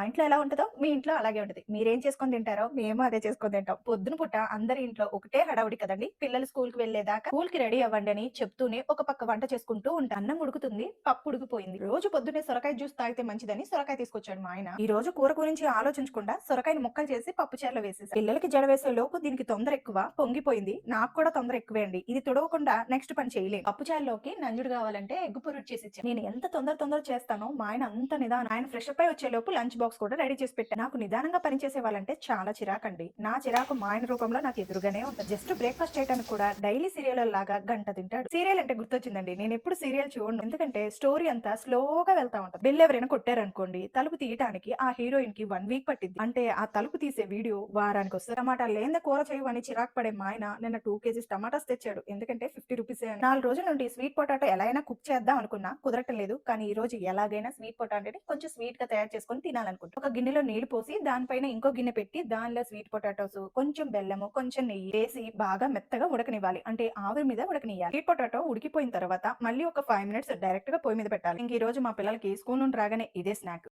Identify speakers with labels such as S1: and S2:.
S1: ఇంట్లో ఎలా ఉంటదో మీ ఇంట్లో అలాగే ఉంటది. మీరేం చేసుకొని తింటారో మేము అదే చేసుకొని తింటాం. పొద్దున పూట అందరి ఇంట్లో ఒకటే హడావుడి కదండీ! పిల్లలు స్కూలుకి వెళ్ళేదాకా స్కూలుకి రెడీ అవ్వండి అని చెప్తూనే ఒక పక్క వంట చేసుకుంటూ ఉంటా. అన్నం ఉడుకుతుంది, పప్పు ఉడికిపోయింది. రోజు పొద్దున్నే సొరకాయ జ్యూస్ తాగితే మంచిదని సొరకాయ తీసుకొచ్చాడు మా ఆయన. ఈ రోజు కూర గురించి ఆలోచించకుండా సొరకాయని ముక్కలు చేసి పప్పు చారులో వేసేసా. పిల్లలకి జడ వేసే లోపు దీనికి తొందర ఎక్కువ, పొంగిపోయింది. నాకు కూడా తొందర ఎక్కువే అండి. ఇది తుడవకుండా నెక్స్ట్ పని చేయలేను. పప్పు చారులోకి నంజుడు కావాలంటే ఎగ్ పొరుటు చేసి ఇచ్చాను. నేను ఎంత తొందర చేస్తానో మా ఆయన అంత నిదానం. ఆయన ఫ్రెష్ అప్ అయి వచ్చే లోపు లంచ్ బాక్స్ కూడా రెడీ చేసి పెట్టాను. నాకు నిదానంగా పని చేసే వాళ్ళంటే చాలా చిరాకండి. నా చిరాకు మా ఆయన రూపంలో నాకు ఎదురుగానే ఉంటది. జస్ట్ బ్రేక్‌ఫాస్ట్ చేయడానికి కూడా డైలీ సీరియల్ లాగా గంట తింటాడు. సీరియల్ అంటే గుర్తొచ్చిందండి. నేను ఎప్పుడు సీరియల్ చూడను. ఎందుకంటే స్టోరీ అంతా స్లోగా వెళ్తా ఉంటది. బెల్ ఎవరైనా కొట్టారనుకోండి, తలుపు తీయటానికి ఆ హీరోయిన్‌కి 1 వీక్ పట్టిద్ది. అంటే ఆ తలుపు తీసే వీడియో వారానికొస్తది. టమాటాలు లేనిదే కూర చేయమని చిరాకు పడే మా ఆయన నిన్న 2 కేజీస్ టమాటాస్ తెచ్చాడు. ఎందుకంటే 50 రూపీసే అని. 4 రోజుల నుండి స్వీట్ పొటాటో ఎలా అయినా కుక్ చేద్దాం అనుకున్నా కుదరటం లేదు. కానీ ఈ రోజు ఎలాగైనా స్వీట్ పొటాటోని కొంచెం స్వీట్‌గా తయారు చేసుకొని తినాలనుకుంటున్నా. ఒక గిన్నెలో నీళ్లు పోసి దానిపైన ఇంకో గిన్నె పెట్టి దానిలో స్వీట్ పొటాటోస్, కొంచెం బెల్లము, కొంచెం నెయ్యి వేసి బాగా మెత్తగా ఉడకనివ్వాలి. అంటే ఆవిరి మీద ఉడకనియ్యాలి. స్వీట్ పొటాటో ఉడికిపోయిన తర్వాత మళ్ళీ ఒక 5 మినిట్స్ డైరెక్ట్‌గా పొయ్యి మీద పెట్టాలి. ఇంక ఈ రోజు మా పిల్లలకి స్కూల్ నుండి రాగానే ఇదే స్నాక్.